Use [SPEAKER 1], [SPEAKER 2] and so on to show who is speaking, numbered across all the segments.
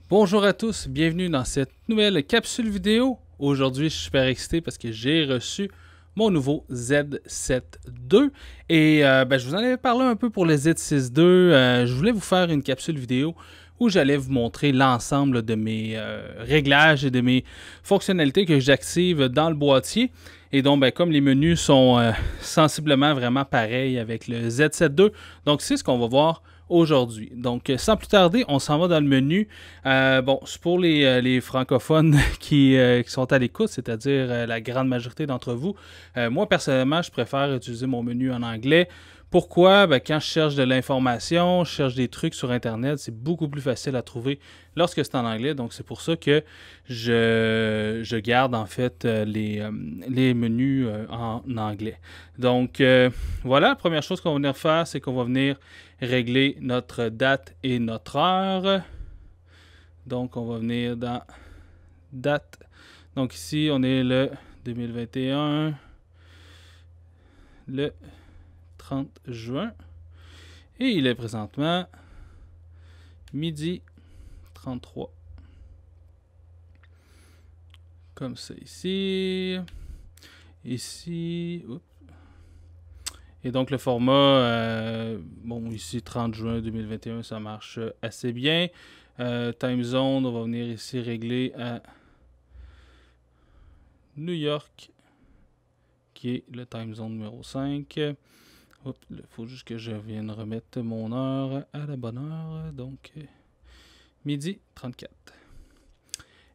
[SPEAKER 1] Bonjour à tous, bienvenue dans cette nouvelle capsule vidéo. Aujourd'hui, je suis super excité parce que j'ai reçu mon nouveau Z7 II et je vous en avais parlé un peu pour le Z6 II. Je voulais vous faire une capsule vidéo où j'allais vous montrer l'ensemble de mes réglages et de mes fonctionnalités que j'active dans le boîtier. Et donc, comme les menus sont sensiblement vraiment pareils avec le Z7 II, donc c'est ce qu'on va voir aujourd'hui. Donc, sans plus tarder, on s'en va dans le menu. C'est pour les francophones qui sont à l'écoute, c'est-à-dire la grande majorité d'entre vous. Moi, personnellement, je préfère utiliser mon menu en anglais. Pourquoi? Quand je cherche de l'information, je cherche des trucs sur Internet, c'est beaucoup plus facile à trouver lorsque c'est en anglais. Donc, c'est pour ça que je garde en fait les menus en anglais. Donc, voilà, la première chose qu'on va venir faire, c'est qu'on va venir régler notre date et notre heure. Donc, on va venir dans date. Donc, ici, on est le 2021, le 30 juin. Et il est présentement midi 33. Comme ça ici. Ici. Oups. Et donc le format, ici 30 juin 2021, ça marche assez bien. Time zone, on va venir ici régler à New York, qui est le time zone numéro 5. Il faut juste que je vienne remettre mon heure à la bonne heure. Donc, midi 34.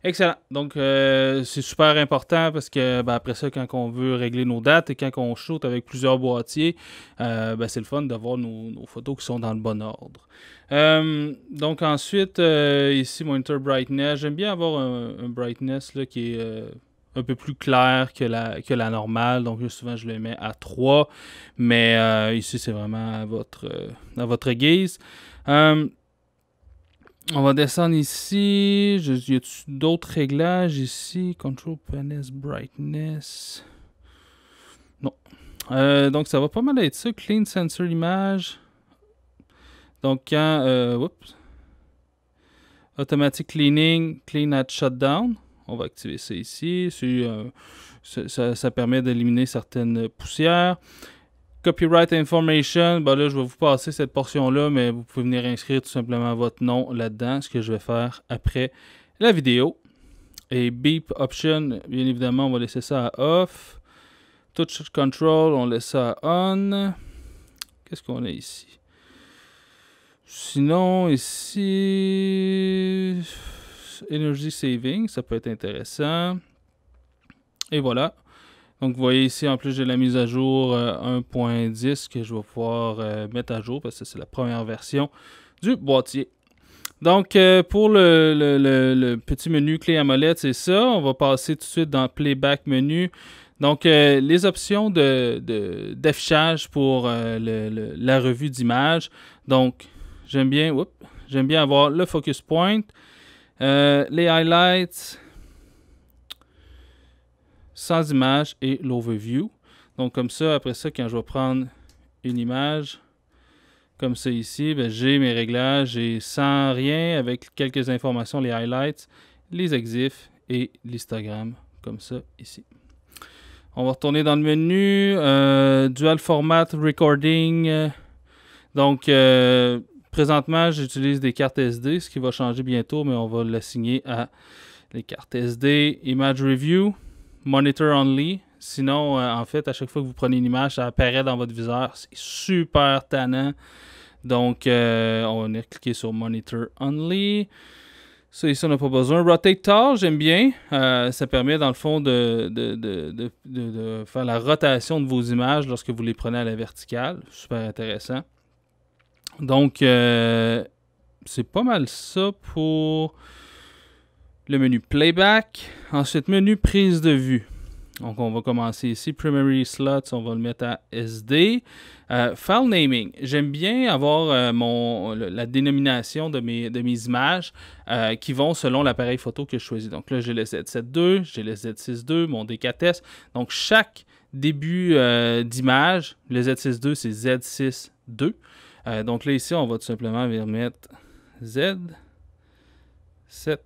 [SPEAKER 1] Excellent. Donc, c'est super important parce que après ça, quand on veut régler nos dates et quand on shoot avec plusieurs boîtiers, c'est le fun d'avoir nos photos qui sont dans le bon ordre. Donc, ensuite, ici, Monitor Brightness. J'aime bien avoir un brightness là, qui est un peu plus clair que la normale. Donc, là, souvent, je le mets à 3. Mais ici, c'est vraiment à votre guise. On va descendre ici. Y a d'autres réglages ici? Control Panel Brightness. Non. Donc, ça va pas mal être ça. Clean Sensor Image. Donc, quand... Automatic Cleaning, Clean at Shutdown. On va activer ça ici. Ça permet d'éliminer certaines poussières. Copyright Information, là, je vais vous passer cette portion-là, mais vous pouvez venir inscrire tout simplement votre nom là-dedans, ce que je vais faire après la vidéo. Et Beep Option, bien évidemment, on va laisser ça à Off. Touch Control, on laisse ça à On. Qu'est-ce qu'on a ici? Sinon, ici, Energy Saving, ça peut être intéressant. Et voilà. Donc, vous voyez ici, en plus, j'ai la mise à jour 1.10 que je vais pouvoir mettre à jour parce que c'est la première version du boîtier. Donc, pour le petit menu clé à molette, c'est ça. On va passer tout de suite dans Playback menu. Donc, les options d'affichage pour la revue d'image. Donc, j'aime bien avoir le focus point, les highlights, sans image et l'overview. Donc comme ça, après ça, quand je vais prendre une image, comme ça ici, j'ai mes réglages et sans rien, avec quelques informations, les highlights, les exifs et l'histogramme, comme ça ici. On va retourner dans le menu, Dual Format Recording. Donc présentement, j'utilise des cartes SD, ce qui va changer bientôt, mais on va l'assigner à les cartes SD, Image Review, Monitor Only. Sinon, en fait, à chaque fois que vous prenez une image, ça apparaît dans votre viseur. C'est super tannant. Donc, on va venir cliquer sur Monitor Only. Ça, ici, on n'a pas besoin. Rotate Tall, j'aime bien. Ça permet, dans le fond, de faire la rotation de vos images lorsque vous les prenez à la verticale. Super intéressant. Donc, c'est pas mal ça pour le menu Playback. Ensuite, menu Prise de vue. Donc, on va commencer ici. Primary Slots, on va le mettre à SD. File Naming. J'aime bien avoir la dénomination de mes images qui vont selon l'appareil photo que je choisis. Donc là, j'ai le Z7 II, j'ai le Z6 II, mon D4S. Donc, chaque début d'image, le Z6 II, c'est Z6 II. Donc là, ici, on va tout simplement venir mettre Z6 7,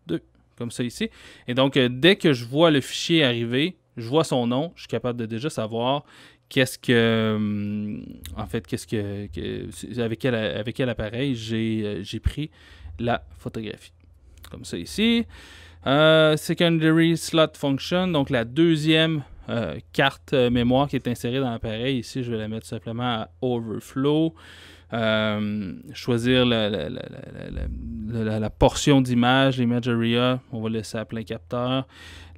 [SPEAKER 1] 2, comme ça ici. Et donc, dès que je vois le fichier arriver, je vois son nom, je suis capable de déjà savoir qu'est-ce que, en fait, avec quel appareil j'ai pris la photographie. Comme ça ici. Secondary slot function, donc la deuxième carte mémoire qui est insérée dans l'appareil. Ici, je vais la mettre simplement à overflow. Choisir la portion d'image, l'image area, on va laisser à plein capteur.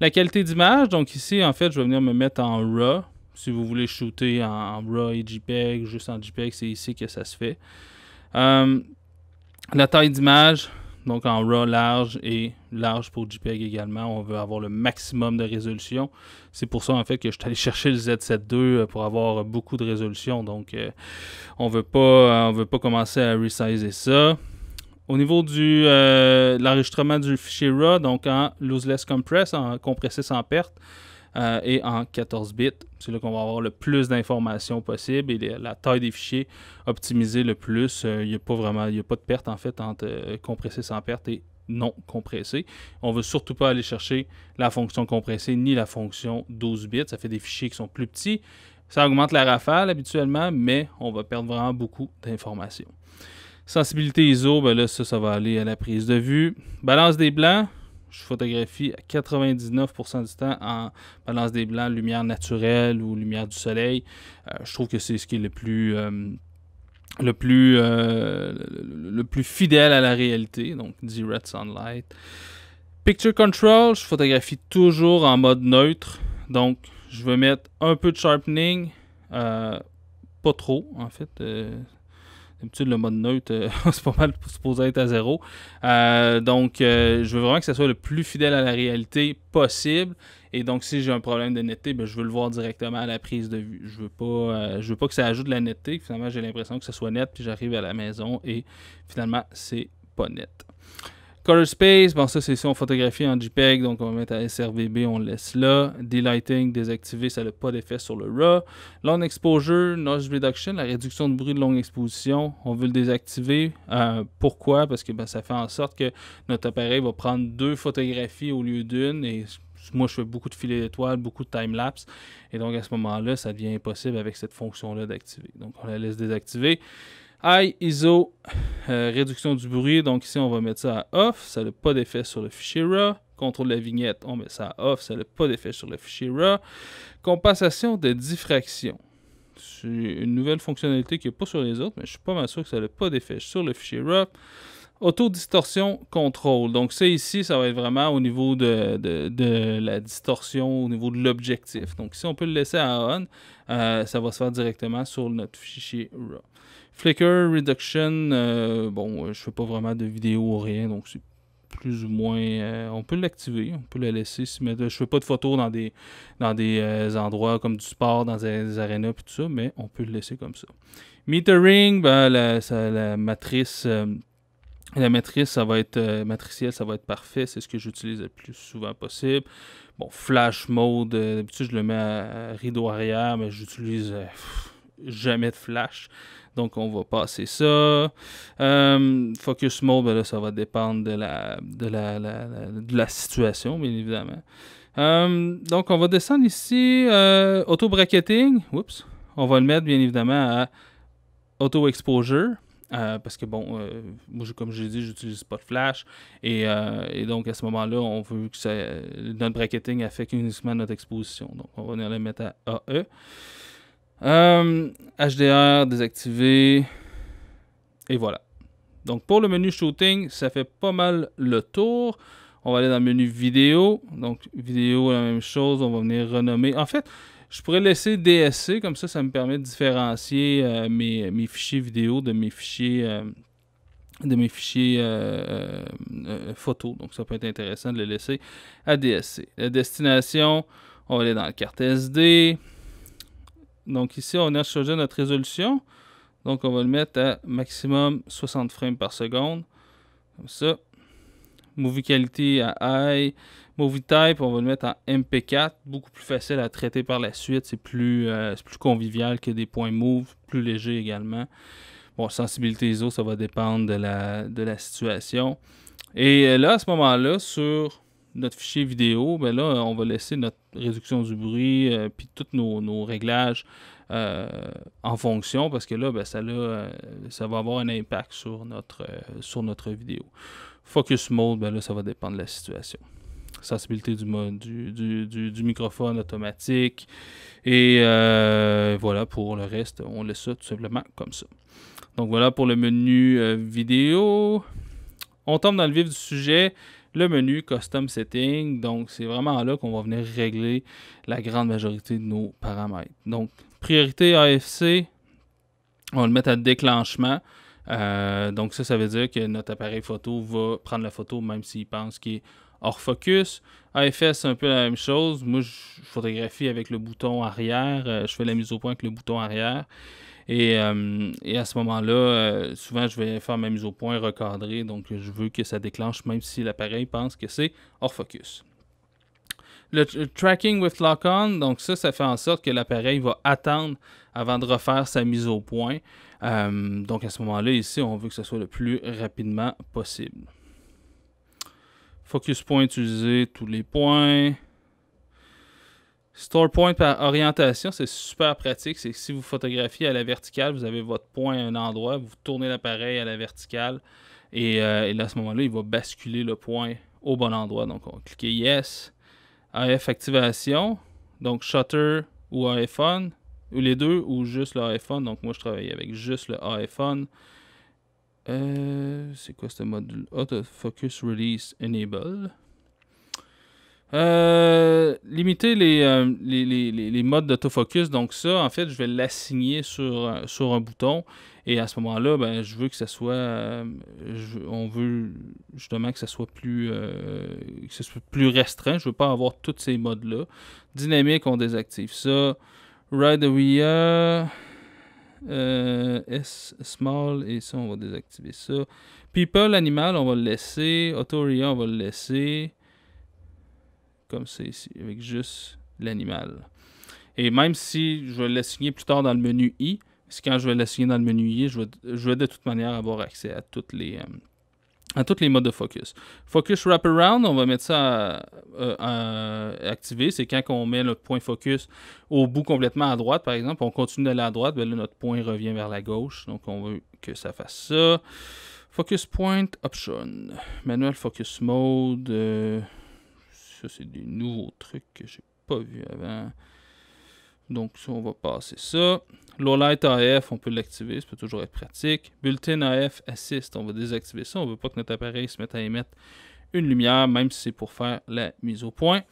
[SPEAKER 1] La qualité d'image, donc ici, en fait, je vais venir me mettre en RAW. Si vous voulez shooter en RAW et JPEG, juste en JPEG, c'est ici que ça se fait. La taille d'image, donc en RAW large et large pour JPEG également. On veut avoir le maximum de résolution. C'est pour ça en fait que je suis allé chercher le Z7 II pour avoir beaucoup de résolution. Donc on veut pas commencer à resizer ça. Au niveau de l'enregistrement du fichier RAW, donc en lossless compress, en compressé sans perte, et en 14 bits. C'est là qu'on va avoir le plus d'informations possible et la taille des fichiers optimisée le plus. Il n'y a pas de perte en fait entre compressé sans perte et non compressé. On ne veut surtout pas aller chercher la fonction compressée ni la fonction 12 bits. Ça fait des fichiers qui sont plus petits. Ça augmente la rafale habituellement, mais on va perdre vraiment beaucoup d'informations. Sensibilité ISO, ben là, ça va aller à la prise de vue. Balance des blancs. Je photographie à 99% du temps en balance des blancs, lumière naturelle ou lumière du soleil. Je trouve que c'est ce qui est le plus fidèle à la réalité, donc direct sunlight. Picture control, je photographie toujours en mode neutre, donc je vais mettre un peu de sharpening, pas trop en fait. D'habitude, le mode neutre, c'est pas mal supposé être à 0. Donc, je veux vraiment que ça soit le plus fidèle à la réalité possible. Et donc, si j'ai un problème de netteté, ben, je veux le voir directement à la prise de vue. Je veux pas que ça ajoute de la netteté. Finalement, j'ai l'impression que ça soit net, puis j'arrive à la maison et finalement, c'est pas net. Color space, bon ça c'est si on photographie en JPEG, donc on va mettre à SRVB, on le laisse là. Delighting, désactivé, ça n'a pas d'effet sur le RAW. Long exposure, noise reduction, la réduction de bruit de longue exposition, on veut le désactiver. Pourquoi? Parce que ça fait en sorte que notre appareil va prendre 2 photographies au lieu d'une. Et moi je fais beaucoup de filets d'étoiles, beaucoup de time-lapse. Et donc à ce moment-là, ça devient impossible avec cette fonction-là d'activer. Donc on la laisse désactiver. High ISO, réduction du bruit, donc ici on va mettre ça à off, ça n'a pas d'effet sur le fichier RAW. Contrôle de la vignette, on met ça à off, ça n'a pas d'effet sur le fichier RAW. Compensation de diffraction, c'est une nouvelle fonctionnalité qui n'est pas sur les autres, mais je suis pas mal sûr que ça n'a pas d'effet sur le fichier RAW. Auto-distorsion contrôle, donc ça ici, ça va être vraiment au niveau de la distorsion, au niveau de l'objectif. Donc si on peut le laisser à on, ça va se faire directement sur notre fichier RAW. Flicker Reduction, bon, je fais pas vraiment de vidéo ou rien, donc c'est plus ou moins... on peut l'activer, on peut la laisser. Je fais pas de photos dans des endroits comme du sport, dans des arénas et tout ça, mais on peut le laisser comme ça. Metering, ben, la matrice... La matrice, ça va être matricielle, ça va être parfait. C'est ce que j'utilise le plus souvent possible. Bon, flash mode, d'habitude je le mets à rideau arrière, mais j'utilise jamais de flash. Donc on va passer ça. Focus mode, ben là, ça va dépendre de la situation, bien évidemment. Donc on va descendre ici. Auto bracketing. Oups. On va le mettre bien évidemment à auto exposure. Parce que bon, moi comme je l'ai dit, j'utilise pas de flash et donc à ce moment-là, on veut que notre bracketing affecte uniquement notre exposition. Donc on va venir le mettre à AE. HDR désactivé et voilà. Donc pour le menu shooting, ça fait pas mal le tour. On va aller dans le menu vidéo. Donc vidéo, la même chose, on va venir renommer. En fait, je pourrais laisser DSC, comme ça me permet de différencier mes fichiers vidéo de mes fichiers photos. Donc ça peut être intéressant de le laisser à DSC. La destination, on va aller dans la carte SD. Donc ici, on a choisi notre résolution. Donc on va le mettre à maximum 60 frames par seconde. Comme ça. Movie quality à high. Movie type, on va le mettre en MP4. Beaucoup plus facile à traiter par la suite. C'est plus convivial que des points move. Plus léger également. Bon, sensibilité ISO, ça va dépendre de la situation. Et là, à ce moment-là, sur notre fichier vidéo, ben là, on va laisser notre réduction du bruit puis tous nos réglages en fonction parce que là, ben, ça va avoir un impact sur notre vidéo. Focus mode, ben là, ça va dépendre de la situation. Sensibilité du microphone automatique. Et voilà, pour le reste, on laisse ça tout simplement comme ça. Donc voilà pour le menu vidéo. On tombe dans le vif du sujet, le menu Custom Setting. Donc c'est vraiment là qu'on va venir régler la grande majorité de nos paramètres. Donc priorité AFC, on va le mettre à déclenchement. Donc ça veut dire que notre appareil photo va prendre la photo même s'il pense qu'il est hors focus. AFS, c'est un peu la même chose. Moi, je photographie avec le bouton arrière. Je fais la mise au point avec le bouton arrière. Et à ce moment-là, souvent, je vais faire ma mise au point recadrée. Donc, je veux que ça déclenche même si l'appareil pense que c'est hors focus. Le tracking with lock-on, donc ça fait en sorte que l'appareil va attendre avant de refaire sa mise au point. Donc, à ce moment-là, ici, on veut que ce soit le plus rapidement possible. Focus point utilisé, tous les points. Store point par orientation, c'est super pratique. C'est que si vous photographiez à la verticale, vous avez votre point à un endroit, vous tournez l'appareil à la verticale et là, à ce moment-là, il va basculer le point au bon endroit. Donc, on va cliquer Yes. AF activation, donc Shutter ou AF on, ou les deux, ou juste le AF on. Donc, moi, je travaille avec juste le AF on. C'est quoi ce module? Autofocus Release Enable. Limiter les modes d'autofocus. Donc ça, en fait, je vais l'assigner sur un bouton. Et à ce moment-là, ben, je veux que ça soit... on veut justement que ça soit plus restreint. Je ne veux pas avoir tous ces modes-là. Dynamique, on désactive ça. Ride Area... S small, et ça, on va désactiver ça. People, animal, on va le laisser. Auto Area, on va le laisser. Comme ça ici, avec juste l'animal. Et même si je vais l'assigner plus tard dans le menu I, c'est quand je vais l'assigner dans le menu I, je vais de toute manière avoir accès à tous les modes de focus. Focus Wraparound, on va mettre ça à activer. C'est quand on met notre point focus au bout complètement à droite, par exemple. On continue d'aller à droite, ben là, notre point revient vers la gauche. Donc, on veut que ça fasse ça. Focus Point Option. Manual Focus Mode. Ça, c'est des nouveaux trucs que j'ai pas vus avant. Donc, ça, on va passer ça. Low Light AF, on peut l'activer, ça peut toujours être pratique. Built-in AF Assist, on va désactiver ça. On ne veut pas que notre appareil se mette à émettre une lumière, même si c'est pour faire la mise au point.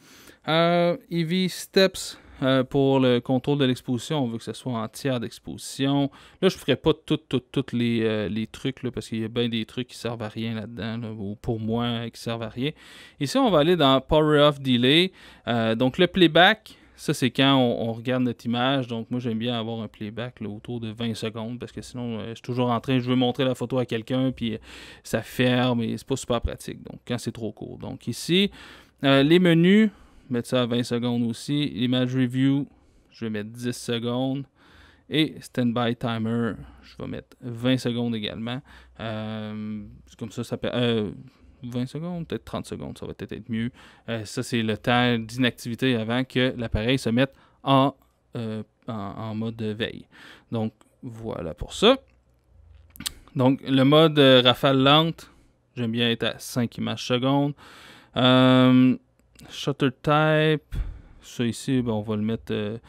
[SPEAKER 1] EV Steps, pour le contrôle de l'exposition, on veut que ce soit en tiers d'exposition. Là, je ne ferai pas tous les trucs, là, parce qu'il y a bien des trucs qui ne servent à rien là-dedans, là, ou pour moi, qui ne servent à rien. Ici, on va aller dans Power Off Delay. Donc, le playback, ça, c'est quand on regarde notre image. Donc, moi, j'aime bien avoir un playback là, autour de 20 secondes parce que sinon, je suis toujours en train, je veux montrer la photo à quelqu'un, puis ça ferme et c'est pas super pratique. Donc, quand c'est trop court. Donc, ici, les menus, mettre ça à 20 secondes aussi. Image Review, je vais mettre 10 secondes. Et Standby Timer, je vais mettre 20 secondes également. Comme ça peut... 20 secondes, peut-être 30 secondes, ça va peut-être être mieux. Ça, c'est le temps d'inactivité avant que l'appareil se mette en mode veille. Donc, voilà pour ça. Donc, le mode rafale lente, j'aime bien être à 5 images secondes. Shutter type, ça ici, ben, on va le mettre...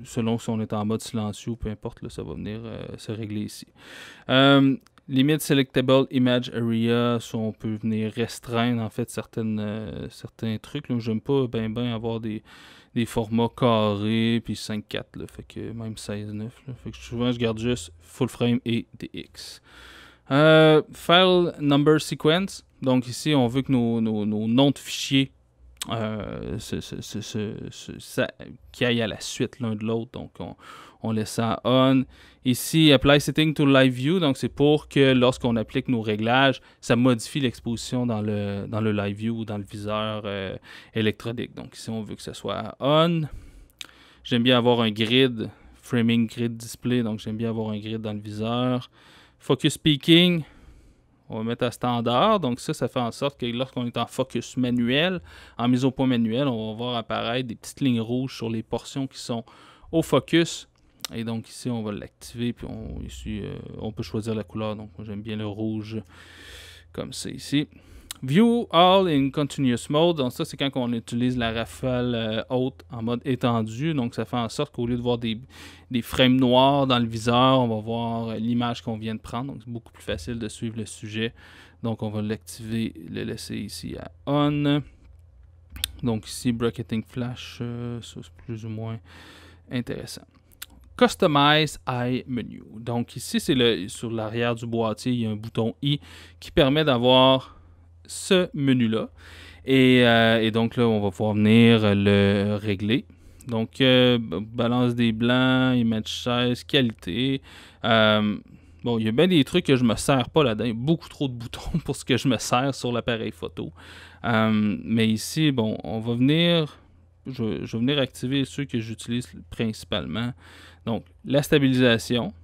[SPEAKER 1] selon si on est en mode silencieux ou peu importe, là, ça va venir se régler ici. Limit Selectable Image Area, ça on peut venir restreindre en fait certains trucs. J'aime pas bien avoir des formats carrés puis 5.4, fait que même 16.9. Fait que souvent je garde juste full frame et DX. File Number Sequence, donc ici on veut que nos noms de fichiers qui aillent à la suite l'un de l'autre, donc on laisse ça on. Ici, Apply Setting to Live View, donc c'est pour que lorsqu'on applique nos réglages, ça modifie l'exposition dans le Live View ou dans le viseur électronique. Donc ici, on veut que ce soit on. J'aime bien avoir un grid framing grid display, donc j'aime bien avoir un grid dans le viseur. Focus peaking, on va mettre à standard, donc ça fait en sorte que lorsqu'on est en focus manuel, en mise au point manuel, on va voir apparaître des petites lignes rouges sur les portions qui sont au focus. Et donc ici, on va l'activer, puis on peut choisir la couleur. Donc moi, j'aime bien le rouge comme ça ici. View All in Continuous Mode. Donc ça, c'est quand on utilise la rafale haute en mode étendu. Donc ça fait en sorte qu'au lieu de voir des frames noirs dans le viseur, on va voir l'image qu'on vient de prendre. Donc c'est beaucoup plus facile de suivre le sujet. Donc on va l'activer, le laisser ici à On. Donc ici, Bracketing Flash, ça c'est plus ou moins intéressant. Customize Eye Menu. Donc ici, c'est sur l'arrière du boîtier, il y a un bouton I qui permet d'avoir ce menu-là. Et donc là, on va pouvoir venir le régler. Donc, balance des blancs, image size, qualité. Bon, il y a bien des trucs que je ne me sers pas là-dedans. Il y a beaucoup trop de boutons pour ce que je me sers sur l'appareil photo. Mais ici, bon, on va venir... Je vais venir activer ceux que j'utilise principalement. Donc, la stabilisation,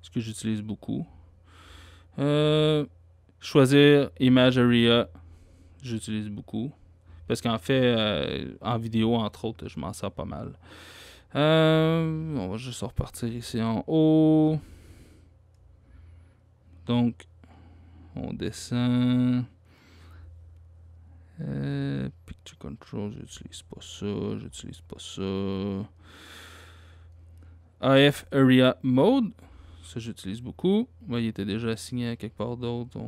[SPEAKER 1] ce que j'utilise beaucoup. Choisir Image Area, j'utilise beaucoup. Parce qu'en fait, en vidéo, entre autres, je m'en sers pas mal. On va juste repartir ici en haut. Donc, on descend. Picture Control, j'utilise pas ça. AF Area Mode, ça j'utilise beaucoup. Ouais, il était déjà assigné à quelque part d'autre.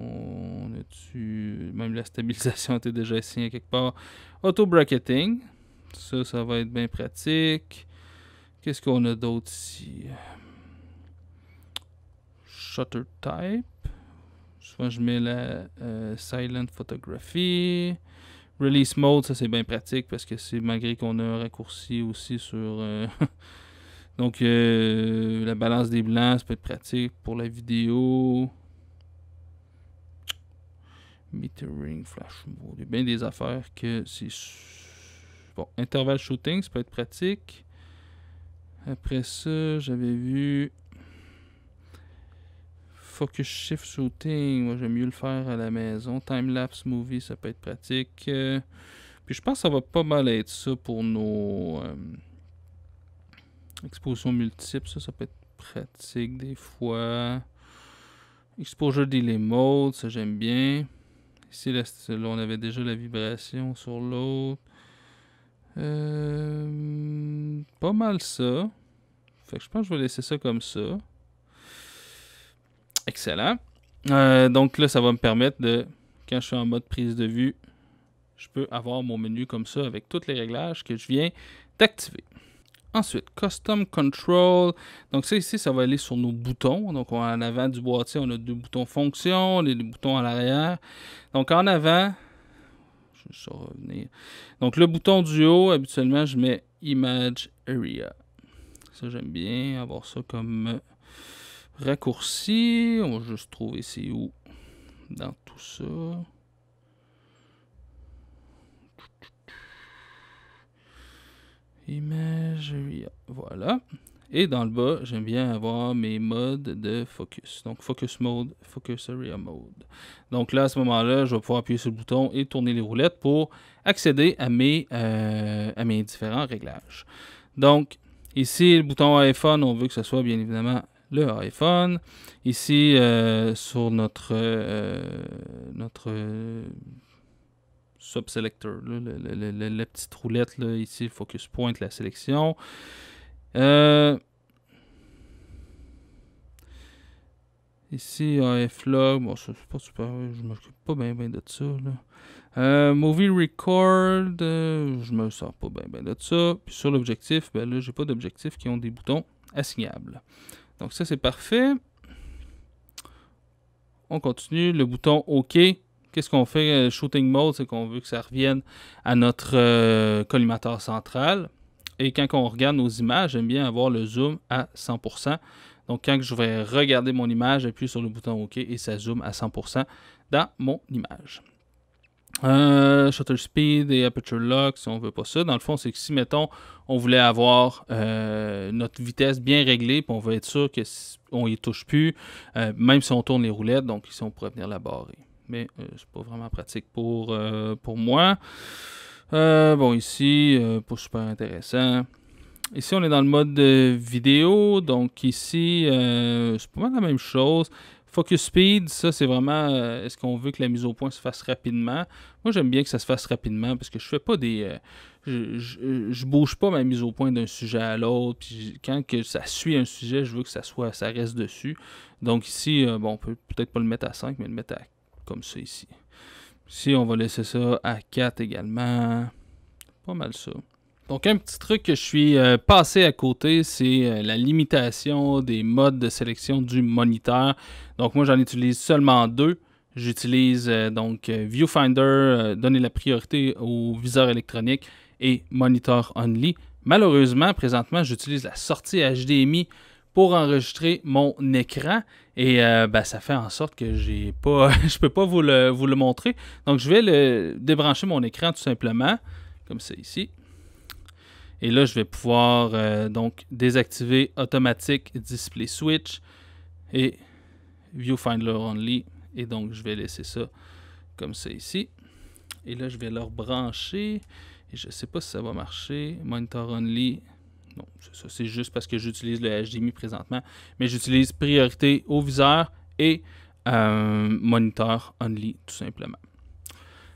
[SPEAKER 1] Même la stabilisation était déjà assignée à quelque part. Auto Bracketing, ça va être bien pratique. Qu'est-ce qu'on a d'autre ici? Shutter Type. Souvent je mets la Silent Photography. Release Mode, ça c'est bien pratique parce que c'est malgré qu'on a un raccourci aussi sur... Donc, la balance des blancs, ça peut être pratique pour la vidéo. Metering, Flash Mode. Il y a bien des affaires que c'est... Bon, Interval Shooting, ça peut être pratique. Après ça, j'avais vu... Focus Shift Shooting, moi j'aime mieux le faire à la maison. Time-lapse Movie, ça peut être pratique. Puis je pense que ça va pas mal être ça pour nos expositions multiples. Ça peut être pratique des fois. Exposure Delay Mode, ça j'aime bien. Ici, là, on avait déjà la vibration sur l'autre. Pas mal ça. Fait que je pense que je vais laisser ça comme ça. Excellent. Donc là, ça va me permettre de, quand je suis en mode prise de vue, je peux avoir mon menu comme ça avec tous les réglages que je viens d'activer. Ensuite, Custom Control. Donc ça ici, ça va aller sur nos boutons. Donc en avant du boîtier, on a deux boutons fonction, les boutons à l'arrière. Donc en avant, je vais juste revenir. Donc le bouton du haut, habituellement, je mets Image Area. Ça, j'aime bien avoir ça comme... raccourci, on va juste trouver c'est où dans tout ça. Imagery, voilà. Et dans le bas, j'aime bien avoir mes modes de focus. Donc Focus Mode, Focus Area Mode. Donc là, à ce moment-là, je vais pouvoir appuyer sur le bouton et tourner les roulettes pour accéder à mes différents réglages. Donc ici, le bouton iPhone, on veut que ce soit bien évidemment le iPhone. Ici, sur notre subselector, la petite roulette, là, ici, focus point, la sélection. Ici, AF log, bon, ça c'est pas super, je m'occupe pas bien de ça, là. Movie record, je me sers pas bien de ça. Puis sur l'objectif, ben là, j'ai pas d'objectifs qui ont des boutons assignables. Donc ça, c'est parfait. On continue. Le bouton OK. Qu'est-ce qu'on fait? Shooting Mode, c'est qu'on veut que ça revienne à notre collimateur central. Et quand on regarde nos images, j'aime bien avoir le zoom à 100%. Donc quand je vais regarder mon image, j'appuie sur le bouton OK et ça zoome à 100% dans mon image. Shutter speed et aperture lock, si on veut pas ça. Dans le fond, c'est que si, mettons, on voulait avoir notre vitesse bien réglée, puis on veut être sûr qu'on y touche plus, même si on tourne les roulettes, donc ici, on pourrait venir la barrer. Mais c'est pas vraiment pratique pour moi. Bon, ici, pas super intéressant. Ici, on est dans le mode vidéo, donc ici, c'est pas mal la même chose. Focus speed, ça c'est vraiment, est-ce qu'on veut que la mise au point se fasse rapidement? Moi j'aime bien que ça se fasse rapidement parce que je fais pas des... je bouge pas ma mise au point d'un sujet à l'autre, puis quand que ça suit un sujet, je veux que ça reste dessus. Donc ici, bon, on peut peut-être pas le mettre à 5, mais le mettre comme ça ici. Ici, on va laisser ça à 4 également. Pas mal ça. Donc, un petit truc que je suis passé à côté, c'est la limitation des modes de sélection du moniteur. Donc, moi, j'en utilise seulement 2. J'utilise donc Viewfinder, donner la priorité au viseur électronique et Monitor Only. Malheureusement, présentement, j'utilise la sortie HDMI pour enregistrer mon écran et ça fait en sorte que je peux pas vous le montrer. Donc, je vais débrancher mon écran tout simplement, comme ça ici. Et là, je vais pouvoir donc désactiver Automatic Display Switch et Viewfinder Only. Et donc, je vais laisser ça comme ça ici. Et là, je vais le rebrancher. Et je ne sais pas si ça va marcher. Monitor Only. Non, ça, c'est juste parce que j'utilise le HDMI présentement. Mais j'utilise priorité au viseur et Monitor Only, tout simplement.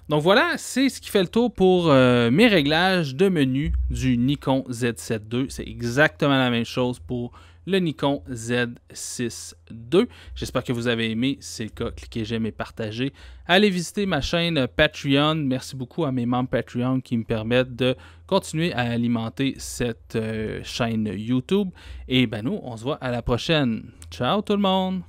[SPEAKER 1] Donc voilà, c'est ce qui fait le tour pour mes réglages de menu du Nikon Z7 II. C'est exactement la même chose pour le Nikon Z6 II. J'espère que vous avez aimé. Si c'est le cas, cliquez j'aime et partagez. Allez visiter ma chaîne Patreon. Merci beaucoup à mes membres Patreon qui me permettent de continuer à alimenter cette chaîne YouTube. Et ben nous, on se voit à la prochaine. Ciao tout le monde!